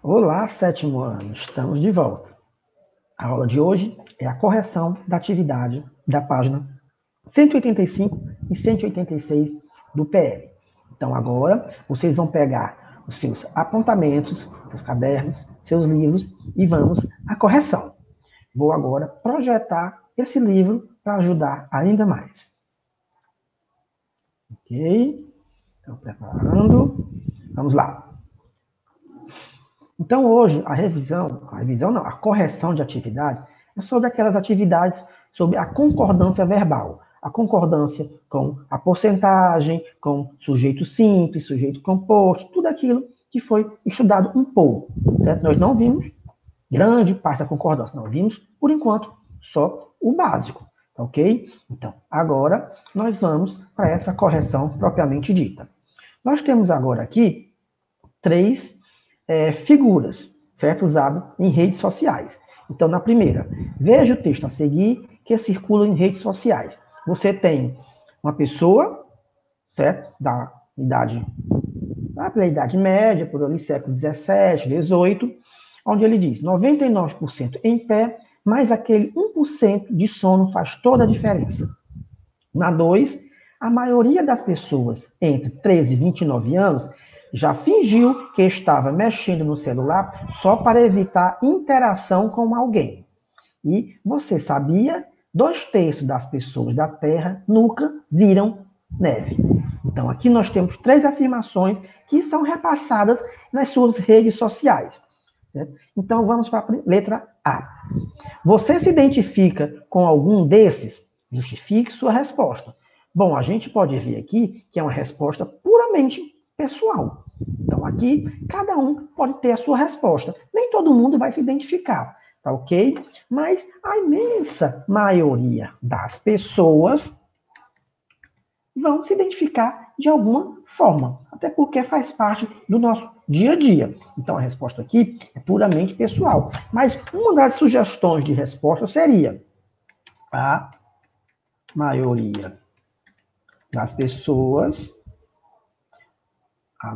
Olá, sétimo ano, estamos de volta. A aula de hoje é a correção da atividade da página 185 e 186 do PL. Então, agora, vocês vão pegar os seus apontamentos, seus cadernos, seus livros e vamos à correção. Vou agora projetar esse livro para ajudar ainda mais. Ok? Então, preparando. Vamos lá. Então, hoje, a correção de atividade é sobre aquelas atividades sobre a concordância verbal. A concordância com a porcentagem, com sujeito simples, sujeito composto, tudo aquilo que foi estudado um pouco, certo? Nós não vimos grande parte da concordância, não vimos, por enquanto, só o básico, ok? Então, agora nós vamos para essa correção propriamente dita. Nós temos agora aqui três figuras, certo? Usado em redes sociais. Então, na primeira, veja o texto a seguir que circula em redes sociais. Você tem uma pessoa, certo? Pela idade média, por ali, século 17, 18, onde ele diz 99% em pé, mas aquele 1% de sono faz toda a diferença. Na 2, a maioria das pessoas entre 13 e 29 anos já fingiu que estava mexendo no celular só para evitar interação com alguém. E você sabia? 2/3 das pessoas da Terra nunca viram neve. Então, aqui nós temos três afirmações que são repassadas nas suas redes sociais. Certo? Então, vamos para a letra A. Você se identifica com algum desses? Justifique sua resposta. Bom, a gente pode ver aqui que é uma resposta puramente pessoal. Então, aqui, cada um pode ter a sua resposta. Nem todo mundo vai se identificar, tá ok? Mas a imensa maioria das pessoas vão se identificar de alguma forma, até porque faz parte do nosso dia a dia. Então, a resposta aqui é puramente pessoal. Mas uma das sugestões de resposta seria: a maioria das pessoas, a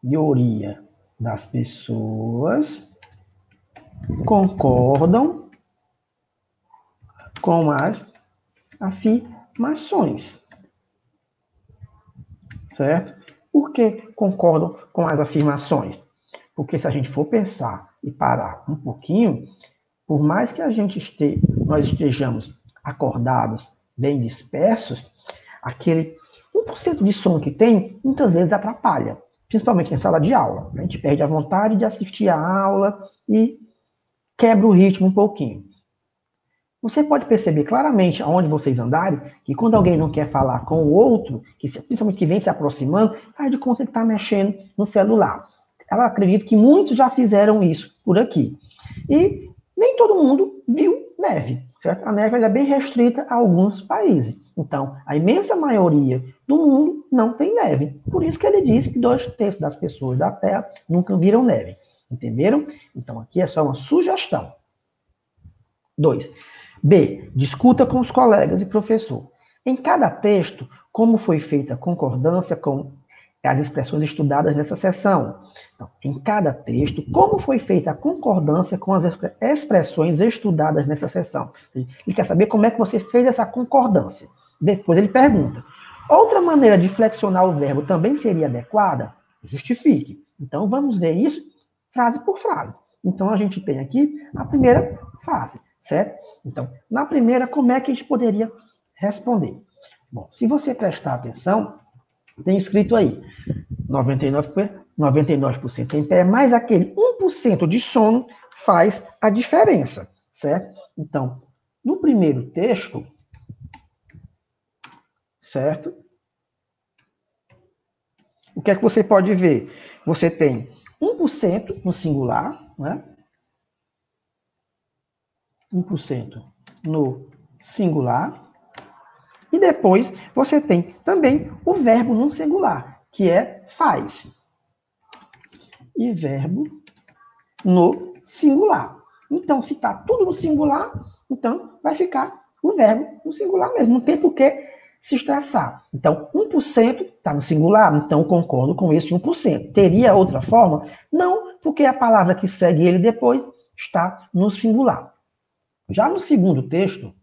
maioria das pessoas concordam com as afirmações, certo? Por que concordam com as afirmações? Porque se a gente for pensar e parar um pouquinho, por mais que nós estejamos acordados, bem dispersos, aquele 1% de sono que tem, muitas vezes atrapalha, principalmente em sala de aula. A gente perde a vontade de assistir a aula e quebra o ritmo um pouquinho. Você pode perceber claramente aonde vocês andarem, que quando alguém não quer falar com o outro, principalmente que vem se aproximando, faz de conta que está mexendo no celular. Eu acredito que muitos já fizeram isso por aqui. E nem todo mundo viu neve, certo? A neve é bem restrita a alguns países. Então, a imensa maioria do mundo não tem neve. Por isso que ele diz que 2/3 das pessoas da Terra nunca viram neve. Entenderam? Então, aqui é só uma sugestão. 2. B. Discuta com os colegas e professor. Em cada texto, como foi feita a concordância com as expressões estudadas nessa sessão. Então, em cada texto, como foi feita a concordância com as expressões estudadas nessa sessão. Ele quer saber como é que você fez essa concordância. Depois ele pergunta: outra maneira de flexionar o verbo também seria adequada? Justifique. Então, vamos ver isso frase por frase. Então, a gente tem aqui a primeira frase, certo? Então, na primeira, como é que a gente poderia responder? Bom, se você prestar atenção, tem escrito aí 99% em pé, mais aquele 1% de sono faz a diferença, certo? Então, no primeiro texto, certo? O que é que você pode ver? Você tem 1% no singular, né? 1% no singular. E depois você tem também o verbo no singular, que é faz. E verbo no singular. Então, se está tudo no singular, então vai ficar o verbo no singular mesmo. Não tem por que se estressar. Então, 1% está no singular, então concordo com esse 1%. Teria outra forma? Não, porque a palavra que segue ele depois está no singular. Já no segundo texto,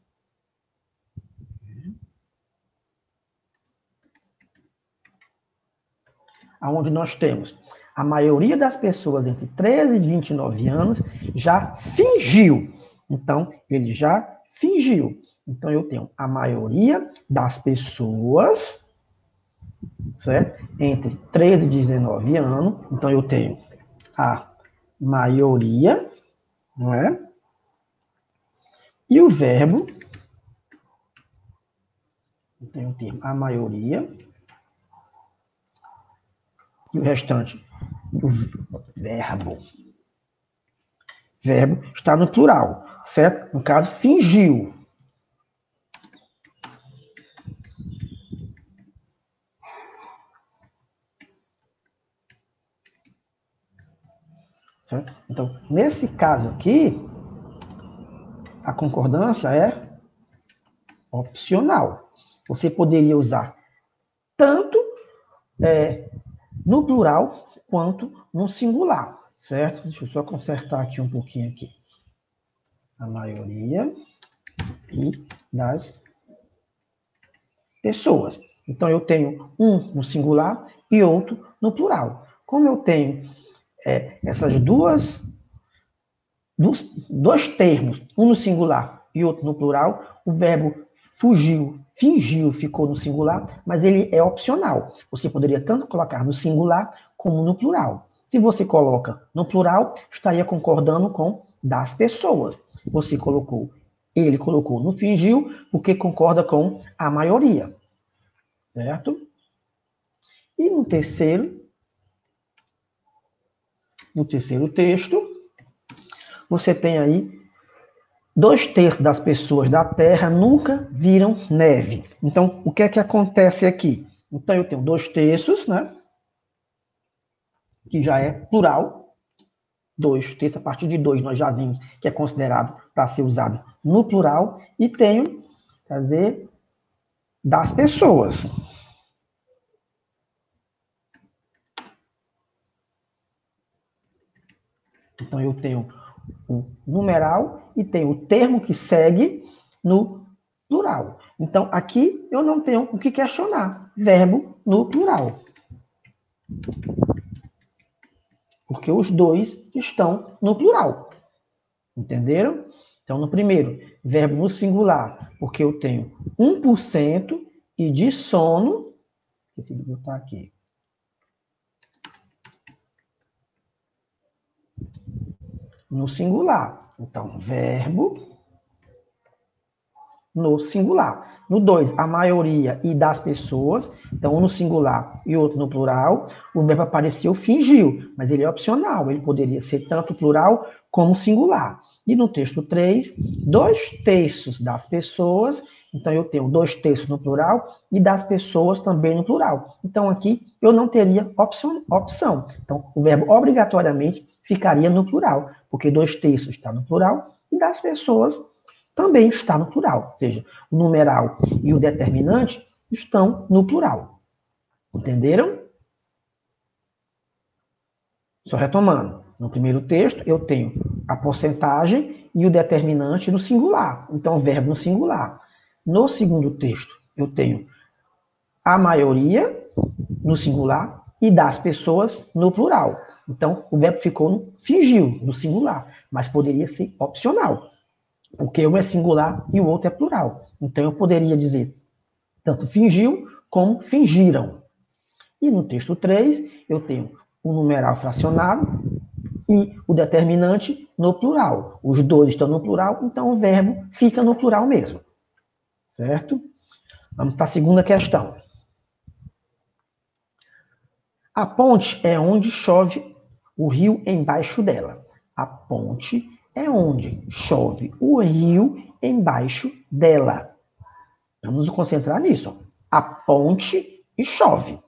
onde nós temos a maioria das pessoas entre 13 e 29 anos já fingiu. Então, ele já fingiu. Então, eu tenho a maioria das pessoas, certo? Entre 13 e 19 anos. Então, eu tenho a maioria, não é? E o verbo, eu tenho o termo a maioria, e o restante, o verbo. Verbo está no plural, certo? No caso, fingiu. Certo? Então, nesse caso aqui, a concordância é opcional. Você poderia usar tanto no plural quanto no singular, certo? Deixa eu só consertar aqui um pouquinho aqui. A maioria e das pessoas. Então, eu tenho um no singular e outro no plural. Como eu tenho essas dois termos, um no singular e outro no plural, o verbo fugiu, fingiu, ficou no singular, mas ele é opcional. Você poderia tanto colocar no singular como no plural. Se você coloca no plural, estaria concordando com das pessoas. Ele colocou no fingiu, porque concorda com a maioria. Certo? E no terceiro texto, você tem aí 2/3 das pessoas da Terra nunca viram neve. Então, o que é que acontece aqui? Então, eu tenho 2/3, né? Que já é plural. 2/3, a partir de 2 nós já vimos que é considerado para ser usado no plural. E tenho, quer dizer, das pessoas. Então, eu tenho o numeral e tenho o termo que segue no plural. Então, aqui eu não tenho o que questionar. Verbo no plural. Porque os dois estão no plural. Entenderam? Então, no primeiro, verbo no singular, porque eu tenho 1% e de sono. Esqueci de botar aqui. No singular. Então, verbo no singular. No 2, a maioria e das pessoas. Então, um no singular e outro no plural. O verbo apareceu fingiu, mas ele é opcional. Ele poderia ser tanto plural como singular. E no texto 3, 2/3 das pessoas. Então, eu tenho 2/3 no plural e das pessoas também no plural. Então, aqui eu não teria opção. Então, o verbo obrigatoriamente ficaria no plural, porque 2/3 está no plural e das pessoas também está no plural. Ou seja, o numeral e o determinante estão no plural. Entenderam? Só retomando. No primeiro texto, eu tenho a porcentagem e o determinante no singular. Então, o verbo no singular. No segundo texto, eu tenho a maioria no singular e das pessoas no plural. Então, o verbo fingiu no singular, mas poderia ser opcional, porque um é singular e o outro é plural. Então, eu poderia dizer tanto fingiu como fingiram. E no texto 3, eu tenho o numeral fracionado e o determinante no plural. Os dois estão no plural, então o verbo fica no plural mesmo. Certo? Vamos para a segunda questão. A ponte é onde chove o rio embaixo dela. A ponte é onde chove o rio embaixo dela. Vamos nos concentrar nisso. A ponte e chove.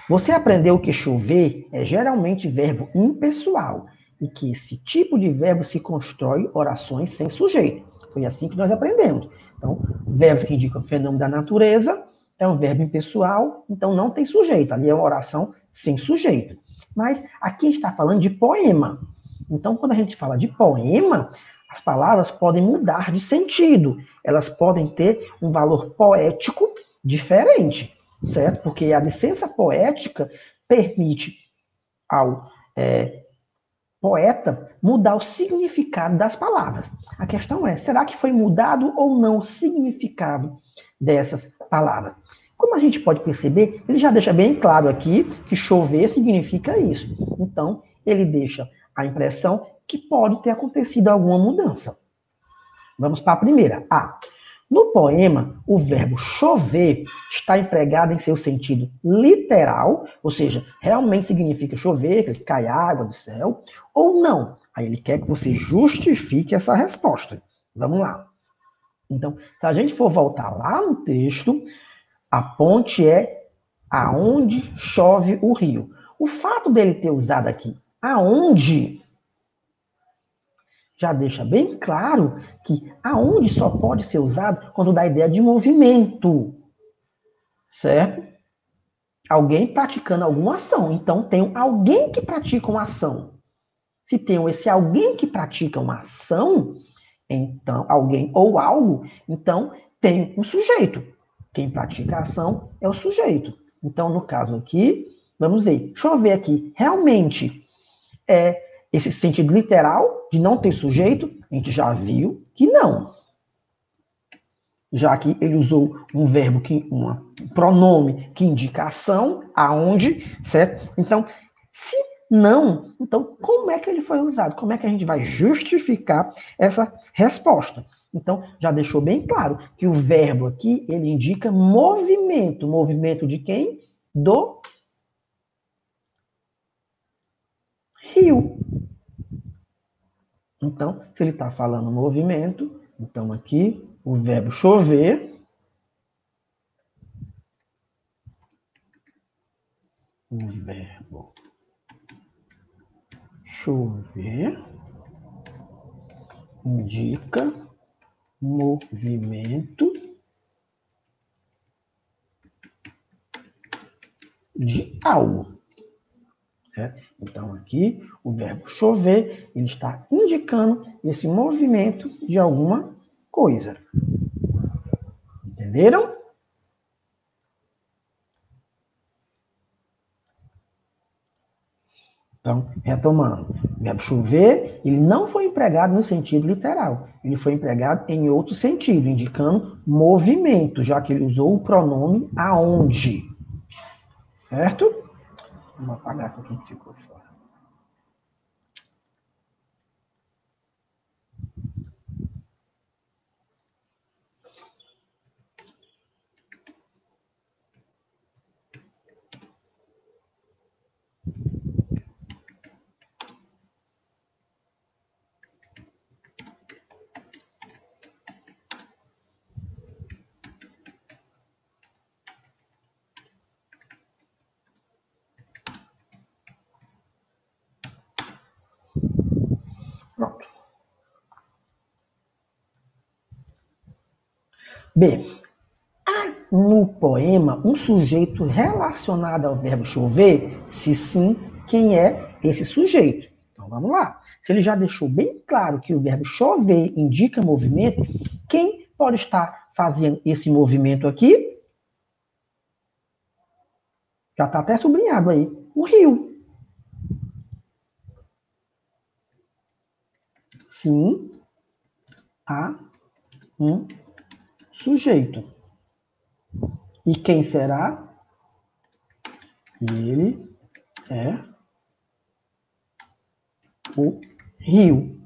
Você aprendeu que chover é geralmente verbo impessoal e que esse tipo de verbo se constrói orações sem sujeito. Foi assim que nós aprendemos. Então, verbos que indicam fenômeno da natureza é um verbo impessoal, então não tem sujeito. Ali é uma oração sem sujeito. Mas aqui está falando de poema. Então, quando a gente fala de poema, as palavras podem mudar de sentido. Elas podem ter um valor poético diferente, certo? Porque a licença poética permite ao poeta mudar o significado das palavras. A questão é, será que foi mudado ou não o significado dessas palavras? Como a gente pode perceber, ele já deixa bem claro aqui que chover significa isso. Então, ele deixa a impressão que pode ter acontecido alguma mudança. Vamos para a primeira. A. No poema, o verbo chover está empregado em seu sentido literal, ou seja, realmente significa chover, que cai água do céu, ou não. Aí ele quer que você justifique essa resposta. Vamos lá. Então, se a gente for voltar lá no texto, a ponte é aonde chove o rio. O fato dele ter usado aqui aonde já deixa bem claro que aonde só pode ser usado quando dá a ideia de movimento, certo? Alguém praticando alguma ação. Então, tem alguém que pratica uma ação. Se tem esse alguém que pratica uma ação, então, alguém ou algo, então tem um sujeito. Quem pratica a ação é o sujeito. Então, no caso aqui, vamos ver. Deixa eu ver aqui. Realmente, esse sentido literal de não ter sujeito, a gente já viu que não. Já que ele usou um verbo, um pronome que indica ação, aonde, certo? Então, se não, então como é que ele foi usado? Como é que a gente vai justificar essa resposta? Então, já deixou bem claro que o verbo aqui, ele indica movimento. Movimento de quem? Do rio. Então, se ele está falando movimento, então aqui o verbo chover, o verbo chover indica movimento de algo. Certo? Então, aqui, o verbo chover, ele está indicando esse movimento de alguma coisa. Entenderam? Então, retomando, o verbo chover, ele não foi empregado no sentido literal. Ele foi empregado em outro sentido, indicando movimento, já que ele usou o pronome aonde. Certo? Vamos apagar isso aqui que ficou fora. Pronto. B. Há no poema um sujeito relacionado ao verbo chover? Se sim, quem é esse sujeito? Então vamos lá. Se ele já deixou bem claro que o verbo chover indica movimento, quem pode estar fazendo esse movimento aqui? Já está até sublinhado aí. O rio. Sim, há um sujeito. E quem será? Ele é o rio.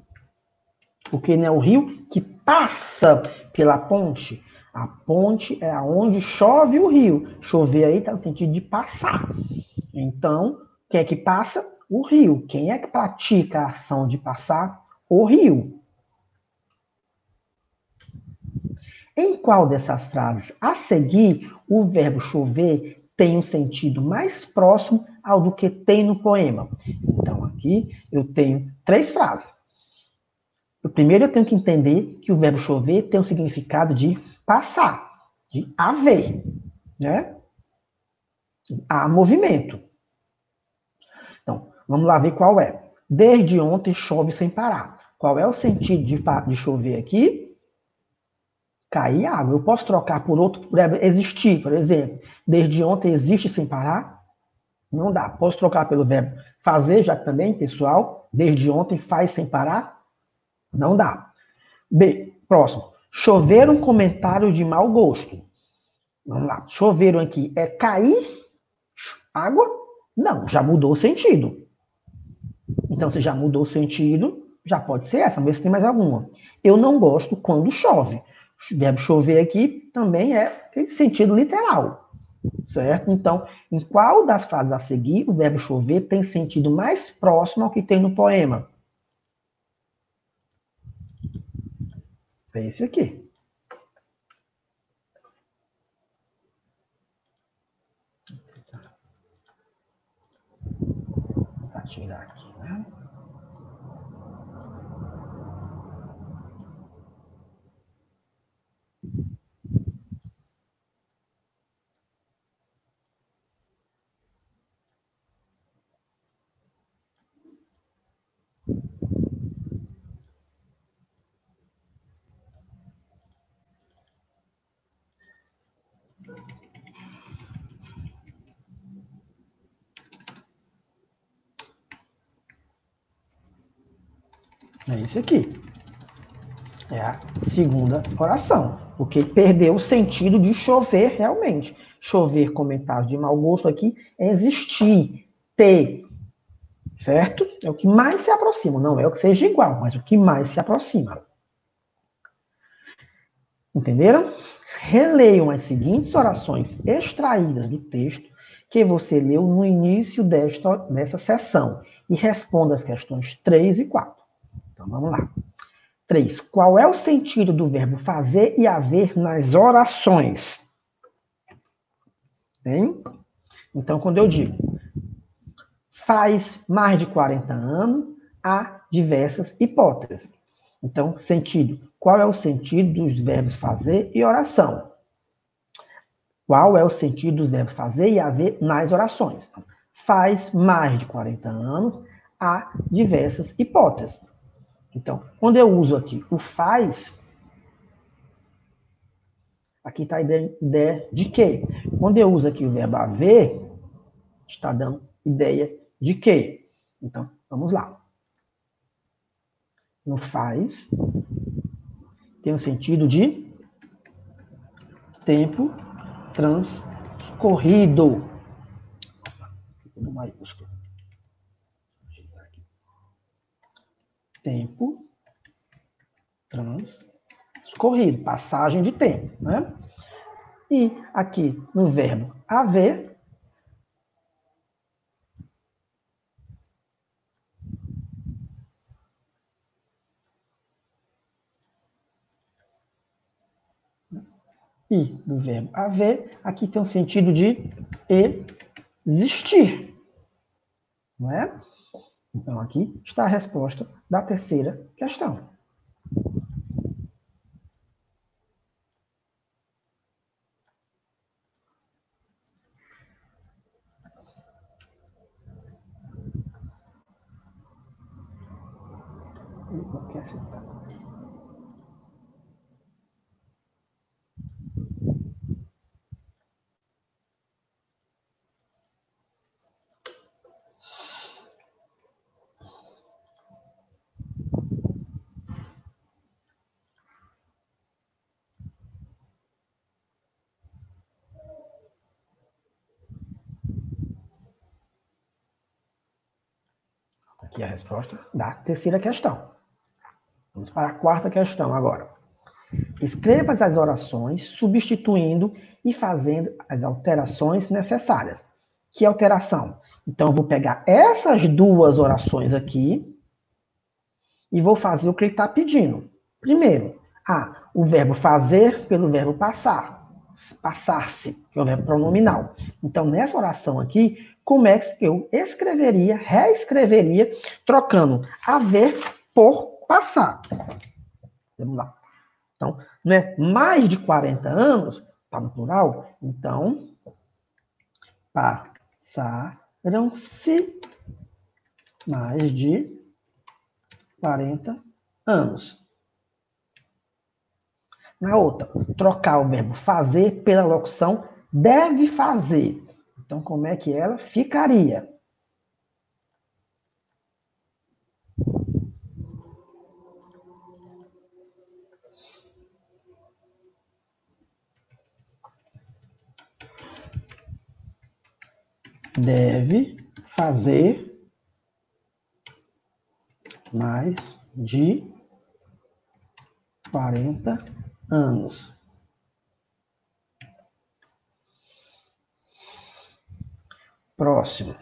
Porque não é o rio que passa pela ponte. A ponte é aonde chove o rio. Chover aí está no sentido de passar. Então, quem é que passa? O rio. Quem é que pratica a ação de passar? O rio. Em qual dessas frases a seguir o verbo chover tem um sentido mais próximo ao do que tem no poema? Então, aqui eu tenho 3 frases. Primeiro eu tenho que entender que o verbo chover tem um significado de passar, de haver. né? Há movimento. Então, vamos lá ver qual é. Desde ontem chove sem parar. Qual é o sentido de chover aqui? Cair água. Eu posso trocar por outro verbo existir, por exemplo. Desde ontem existe sem parar? Não dá. Posso trocar pelo verbo fazer, já também, pessoal. Desde ontem faz sem parar? Não dá. B, próximo. Chover um comentário de mau gosto. Vamos lá. Choveram aqui é cair água? Não, já mudou o sentido. Então, se já mudou o sentido, já pode ser essa, mas tem mais alguma. Eu não gosto quando chove. O verbo chover aqui também é sentido literal, certo? Então, em qual das frases a seguir o verbo chover tem sentido mais próximo ao que tem no poema? É esse aqui. Vou tirar aqui, né? É esse aqui. É a segunda oração, porque perdeu o sentido de chover realmente. Chover, comentários de mau gosto aqui, é existir, ter, certo? É o que mais se aproxima, não é o que seja igual, mas o que mais se aproxima. Entenderam? Releiam as seguintes orações extraídas do texto que você leu no início dessa sessão e responda as questões 3 e 4. Então vamos lá. 3. Qual é o sentido do verbo fazer e haver nas orações? Hein? Então, quando eu digo faz mais de 40 anos, há diversas hipóteses. Então, sentido. Qual é o sentido dos verbos fazer e oração? Qual é o sentido dos verbos fazer e haver nas orações? Então, faz mais de 40 anos, há diversas hipóteses. Então, quando eu uso aqui o faz, aqui está a ideia de quê? Quando eu uso aqui o verbo haver, está dando ideia de quê? Então, vamos lá. No faz, tem o sentido de tempo transcorrido. Tudo maiúsculo. Tempo transcorrido, passagem de tempo, né? E aqui no verbo haver, e do verbo haver, aqui tem o sentido de existir, não é? Então aqui está a resposta da terceira questão. Não quer aceitar. Aqui é a resposta da terceira questão. Vamos para a quarta questão agora. Escreva as orações, substituindo e fazendo as alterações necessárias. Que alteração? Então, eu vou pegar essas duas orações aqui e vou fazer o que ele está pedindo. Primeiro, o verbo fazer pelo verbo passar. Passar-se, que é o verbo pronominal. Então, nessa oração aqui, como é que eu escreveria, reescreveria, trocando haver por passar? Vamos lá. Então, não é mais de 40 anos, está no plural? Então, passaram-se mais de 40 anos. Na outra, trocar o verbo fazer pela locução deve fazer. Então, como é que ela ficaria? Deve fazer mais de 40 anos. Próximo.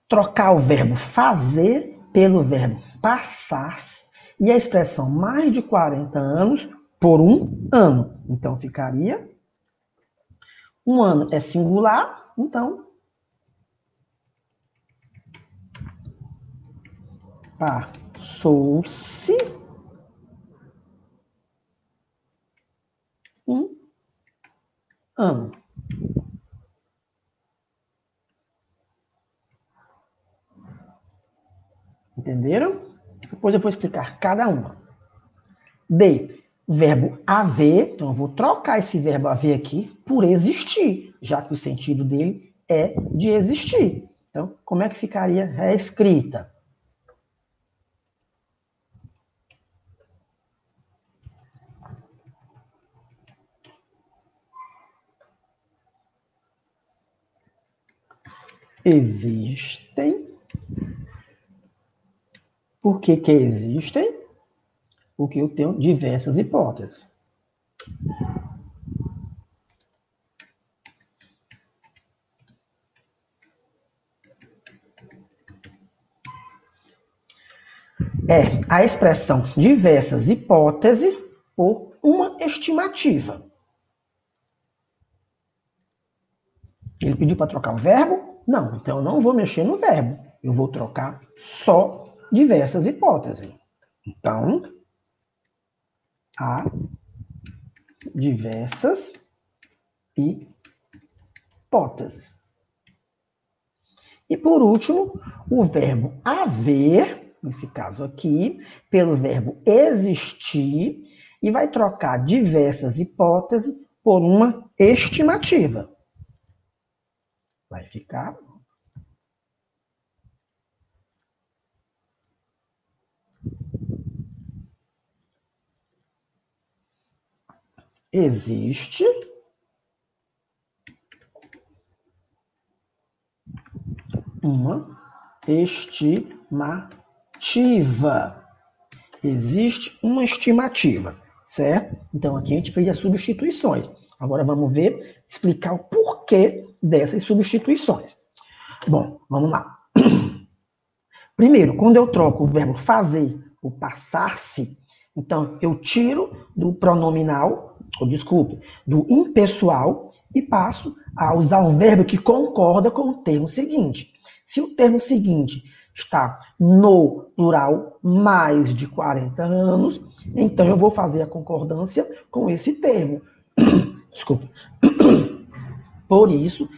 Trocar o verbo fazer pelo verbo passar-se e a expressão mais de 40 anos por um ano. Então, ficaria... Um ano é singular, então... Passou-se um ano. Entenderam? Depois eu vou explicar cada uma. D. Verbo haver. Então, eu vou trocar esse verbo haver aqui por existir, já que o sentido dele é de existir. Então, como é que ficaria reescrita? Existem. Por que que existem? Porque eu tenho diversas hipóteses. É a expressão diversas hipóteses por uma estimativa. Ele pediu para trocar o verbo? Não, então eu não vou mexer no verbo. Eu vou trocar só diversas hipóteses. Então, há diversas hipóteses. E por último, o verbo haver, nesse caso aqui, pelo verbo existir, e vai trocar diversas hipóteses por uma estimativa. Vai ficar... Existe uma estimativa. Existe uma estimativa, certo? Então, aqui a gente fez as substituições. Agora vamos ver, explicar o porquê dessas substituições. Bom, vamos lá. Primeiro, quando eu troco o verbo fazer, o passar-se, então eu tiro do pronominal, ou desculpe, do impessoal e passo a usar um verbo que concorda com o termo seguinte. Se o termo seguinte está no plural mais de 40 anos, então eu vou fazer a concordância com esse termo. Desculpa. Por isso,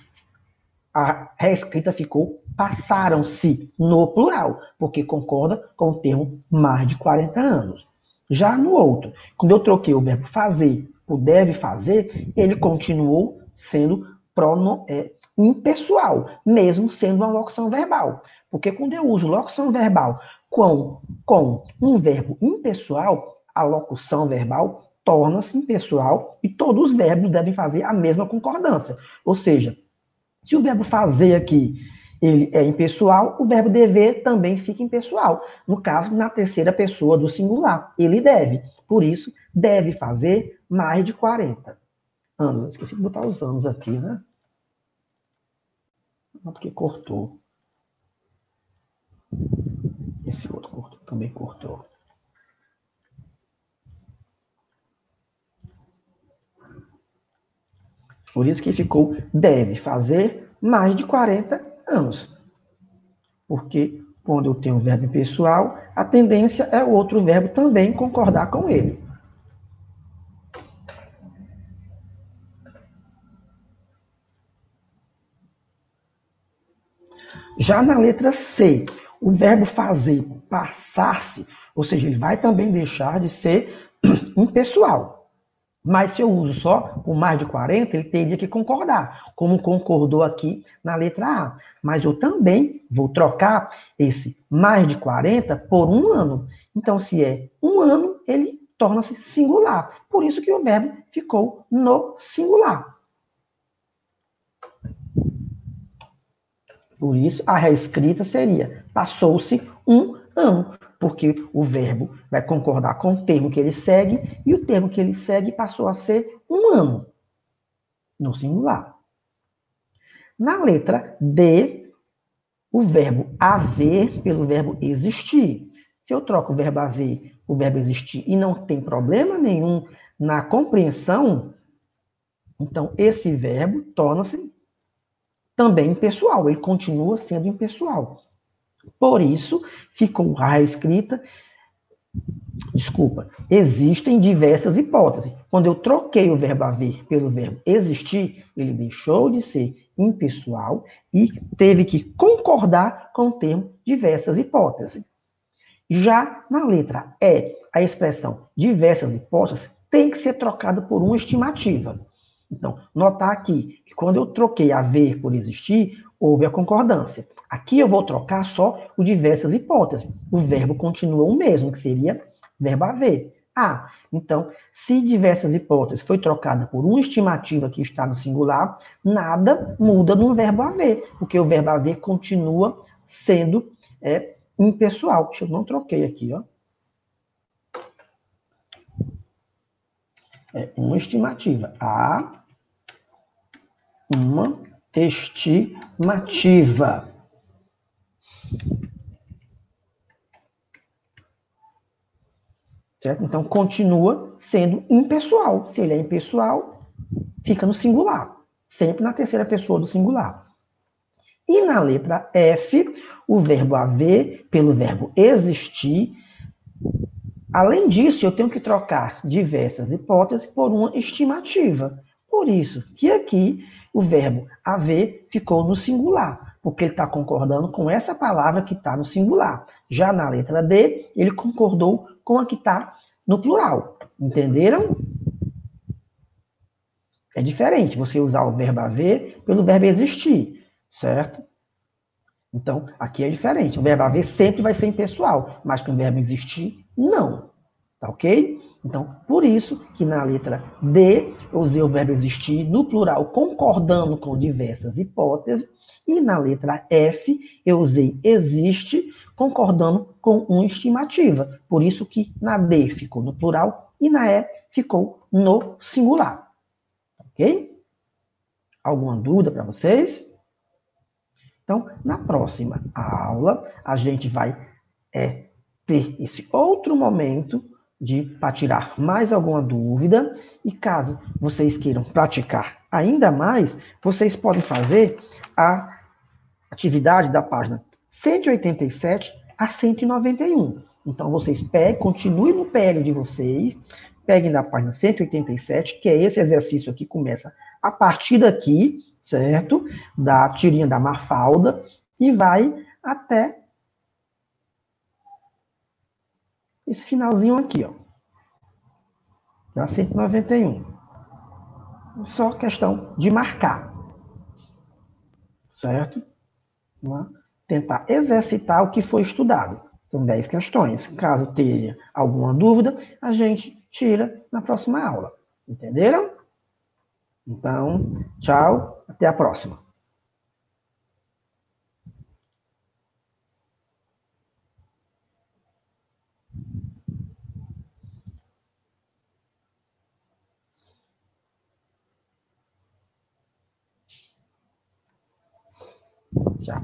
a reescrita ficou passaram-se no plural, porque concorda com o termo mais de 40 anos. Já no outro, quando eu troquei o verbo fazer por deve fazer, ele continuou sendo impessoal, mesmo sendo uma locução verbal. Porque quando eu uso locução verbal com um verbo impessoal, a locução verbal torna-se impessoal e todos os verbos devem fazer a mesma concordância. Ou seja, se o verbo fazer aqui ele é impessoal, o verbo dever também fica impessoal. No caso, na terceira pessoa do singular, ele deve. Por isso, deve fazer mais de 40 anos. Eu esqueci de botar os anos aqui, né? Não, porque cortou. Esse outro cortou, também cortou. Por isso que ficou deve fazer mais de 40 anos. Porque quando eu tenho o verbo impessoal, a tendência é o outro verbo também concordar com ele. Já na letra C, o verbo fazer, passar-se, ou seja, ele vai também deixar de ser impessoal. Mas se eu uso só o mais de 40, ele teria que concordar, como concordou aqui na letra A. Mas eu também vou trocar esse mais de 40 por um ano. Então, se é um ano, ele torna-se singular. Por isso que o verbo ficou no singular. Por isso, a reescrita seria: passou-se um ano, porque o verbo vai concordar com o termo que ele segue, e o termo que ele segue passou a ser um ano, no singular. Na letra D, o verbo haver pelo verbo existir. Se eu troco o verbo haver por verbo existir e não tem problema nenhum na compreensão, então esse verbo torna-se também impessoal, ele continua sendo impessoal. Por isso, ficou a escrita, existem diversas hipóteses. Quando eu troquei o verbo haver pelo verbo existir, ele deixou de ser impessoal e teve que concordar com o termo diversas hipóteses. Já na letra E, a expressão diversas hipóteses tem que ser trocada por uma estimativa. Então, notar aqui que quando eu troquei haver por existir, houve a concordância. Aqui eu vou trocar só o diversas hipóteses. O verbo continua o mesmo, que seria verbo haver. Ah, então, se diversas hipóteses foi trocada por uma estimativa que está no singular, nada muda no verbo haver, porque o verbo haver continua sendo impessoal. Eu não troquei aqui, ó. É uma estimativa. Há uma estimativa. Certo? Então, continua sendo impessoal. Se ele é impessoal, fica no singular. Sempre na terceira pessoa do singular. E na letra F, o verbo haver pelo verbo existir. Além disso, eu tenho que trocar diversas hipóteses por uma estimativa. Por isso que aqui o verbo haver ficou no singular, porque ele está concordando com essa palavra que está no singular. Já na letra D, ele concordou com a que está no plural. Entenderam? É diferente você usar o verbo haver pelo verbo existir, certo? Então, aqui é diferente. O verbo haver sempre vai ser impessoal, mas com o verbo existir, não. Tá ok? Então, por isso que na letra D eu usei o verbo existir no plural concordando com diversas hipóteses, e na letra F eu usei existe concordando com uma estimativa. Por isso que na D ficou no plural e na E ficou no singular. Ok? Alguma dúvida para vocês? Então, na próxima aula, a gente vai ter esse outro momento para tirar mais alguma dúvida. E caso vocês queiram praticar ainda mais, vocês podem fazer a atividade da página 187 a 191. Então, vocês peguem, continuem no PL de vocês, peguem na página 187, que é esse exercício aqui, começa a partir daqui, certo? Da tirinha da Mafalda, e vai até esse finalzinho aqui, ó. Da 191. Só questão de marcar, certo? Tentar exercitar o que foi estudado. São 10 questões. Caso tenha alguma dúvida, a gente tira na próxima aula. Entenderam? Então, tchau, até a próxima. Tchau.